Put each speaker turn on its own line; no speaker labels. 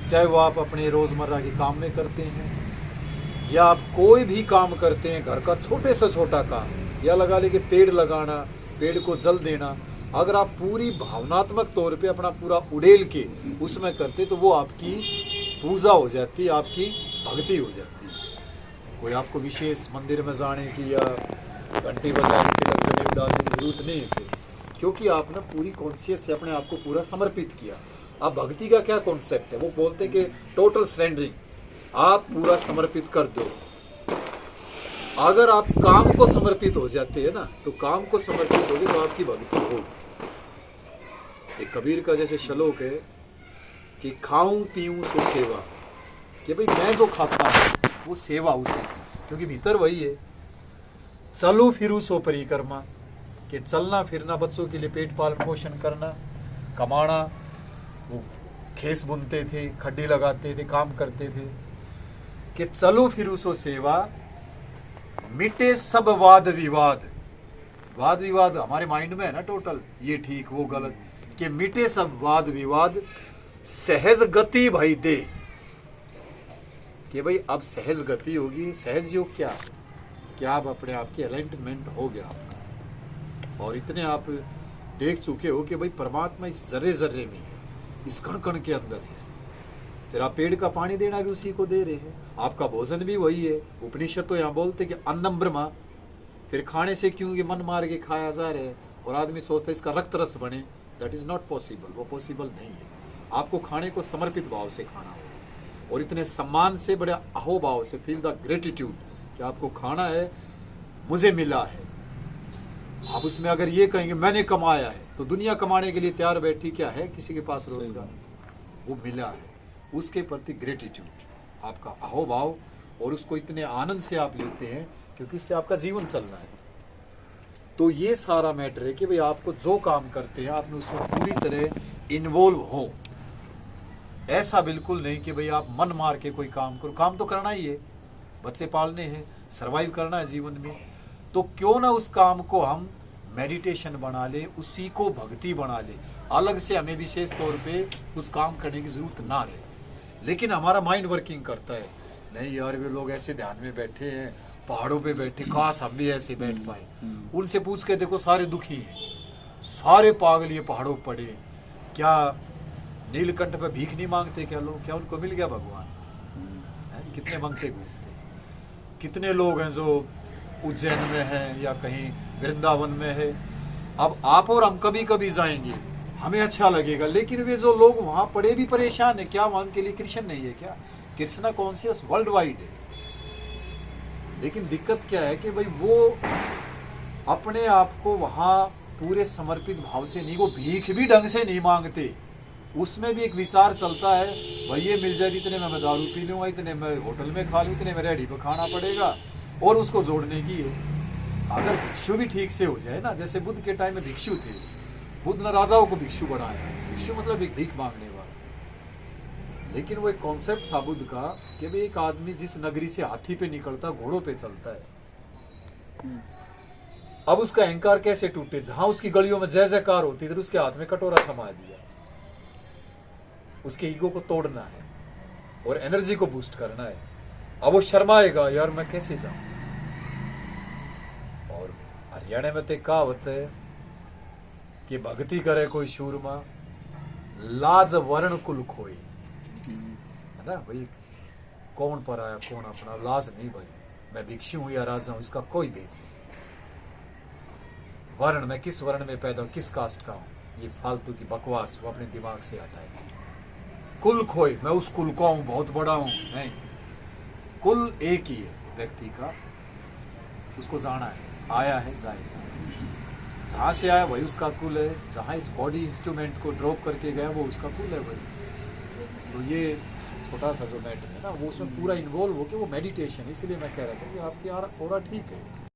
चाहे वो आप अपने रोज़मर्रा के काम में करते हैं या आप कोई भी काम करते हैं, घर का छोटे से छोटा काम, या लगा ले कि पेड़ लगाना, पेड़ को जल देना, अगर आप पूरी भावनात्मक तौर पे अपना पूरा उड़ेल के उसमें करते तो वो आपकी पूजा हो जाती, आपकी भक्ति हो जाती। कोई आपको विशेष मंदिर में जाने की या घंटी बजाने के जनेऊ डालने की जरूरत नहीं है फिर, क्योंकि आपने पूरी कॉन्शियस से अपने आप को पूरा समर्पित किया। अब भक्ति का क्या कॉन्सेप्ट है, वो बोलते हैं कि टोटल सरेंडरिंग, आप पूरा समर्पित कर दो। अगर आप काम को समर्पित हो जाते हैं ना, तो काम को समर्पित होगी तो आपकी भक्ति होगी। एक कबीर का जैसे श्लोक है कि खाऊं पीऊं सो सेवा, कि भाई मैं जो खाता हूं वो सेवा उसे, क्योंकि भीतर वही है। चलो फिरू सो परिक्रमा, कि चलना फिरना, बच्चों के लिए पेट पालन पोषण करना, कमाना, वो खेस बुनते थे, खड्डी लगाते थे, काम करते थे। कि चलो फिरू सो सेवा, मिटे सब वाद विवाद। वाद विवाद हमारे माइंड में है ना टोटल, ये ठीक वो गलत, कि मिटे सब वाद विवाद, सहज गति भई दे, कि भाई अब सहज गति होगी। सहज योग क्या, कि आप अपने आप की अलाइनमेंट हो गया आपका, और इतने आप देख चुके हो कि भाई परमात्मा इस जर्रे जर्रे में है, इस कण कण के अंदर है। फिर आप पेड़ का पानी देना भी उसी को दे रहे हैं, आपका भोजन भी वही है। उपनिषद तो यहाँ बोलते कि अन्नम ब्रह्मा, फिर खाने से क्योंकि मन मार के खाया जा रहा है और आदमी सोचता है इसका रक्त रस बने, दैट इज नॉट पॉसिबल, वो पॉसिबल नहीं है। आपको खाने को समर्पित भाव से खाना होगा, और इतने सम्मान से, बड़े अहोभाव से, फील द ग्रेटिट्यूड कि आपको खाना है, मुझे मिला है। आप उसमें अगर ये कहेंगे मैंने कमाया है, तो दुनिया कमाने के लिए तैयार बैठी, क्या है किसी के पास रोजगार, वो मिला है, उसके प्रति ग्रेटिट्यूड, आपका अहोभाव, और उसको इतने आनंद से आप लेते हैं क्योंकि इससे आपका जीवन चलना है। तो ये सारा मैटर है कि भाई आपको जो काम करते हैं आपने उसमें पूरी तरह इन्वॉल्व हो। ऐसा बिल्कुल नहीं कि भाई आप मन मार के कोई काम करो, काम तो करना ही है, बच्चे पालने हैं, सरवाइव करना है जीवन में, तो क्यों ना उस काम को हम मेडिटेशन बना ले, उसी को भक्ति बना ले, अलग से हमें विशेष तौर पे उस काम करने की जरूरत ना रहे। लेकिन हमारा माइंड वर्किंग करता है, नहीं यार वे लोग ऐसे ध्यान में बैठे हैं, पहाड़ों पे बैठे, काश हम भी ऐसे बैठ पाए। उनसे पूछ के देखो, सारे दुखी हैं, सारे पागल ये पहाड़ों पर पड़े, क्या नीलकंठ पे भीख नहीं मांगते क्या लोग, क्या उनको मिल गया भगवान? कितने मांगते घूमते, कितने लोग हैं जो उज्जैन में है या कहीं वृंदावन में है। अब आप और हम कभी कभी जाएंगे, हमें अच्छा लगेगा, लेकिन वे जो लोग वहां पड़े भी परेशान है, क्या वहां के लिए कृष्ण नहीं है क्या? कृष्णा कॉन्शियस वर्ल्ड वाइड है। लेकिन दिक्कत क्या है कि भाई वो अपने आप को वहां पूरे समर्पित भाव से नहीं, वो भीख भी ढंग से नहीं मांगते। उसमें भी एक विचार चलता है, भाई ये मिल जाए, इतने में मैं दारू पी लूंगा, इतने में होटल में खा लूँ, इतने में रेहड़ी पे खाना पड़ेगा, और उसको जोड़ने की है। अगर भिक्षु भी ठीक से हो जाए ना, जैसे बुद्ध के टाइम में भिक्षु थे, बुद्ध ने राजाओं को भिक्षु बनाया, भिक्षु मतलब एक भीख मांगने वाला। लेकिन वो एक कॉन्सेप्ट था बुद्ध का कि भाई एक आदमी जिस नगरी से हाथी पे निकलता, घोड़ों पे चलता है। अब उसका अहंकार कैसे टूटे, जहां उसकी गलियों में जय जयकार होती थी, उसके हाथ में कटोरा थमा दिया। उसके ईगो को तोड़ना है और एनर्जी को बूस्ट करना है। अब वो शर्माएगा, यार मैं कैसे जाऊं। और हरियाणा में तो कहावत है कि भक्ति करे कोई शूरमा, लाज वर्ण कुल खोई, है ना भाई, कौन पर आया कौन अपना, लाज नहीं भाई, मैं भिक्षु हूं या राजा हूं, इसका कोई भेद नहीं। वर्ण, मैं किस वर्ण में पैदा हूं, किस कास्ट का हूं, ये फालतू की बकवास वो अपने दिमाग से हटाए। कुल खोई, मैं उस कुल का हूं, बहुत बड़ा हूं, नहीं, कुल एक ही है व्यक्ति का, उसको जाना है, आया है जाएगा, जहां से आया वही उसका कुल है, जहां इस बॉडी इंस्ट्रूमेंट को ड्रॉप करके गया वो उसका कुल है भाई। तो ये छोटा सा जो मैटर है ना, वो उसमें पूरा इन्वॉल्व हो के वो मेडिटेशन, इसलिए मैं कह रहा था कि आपकी ऑरा ठीक है।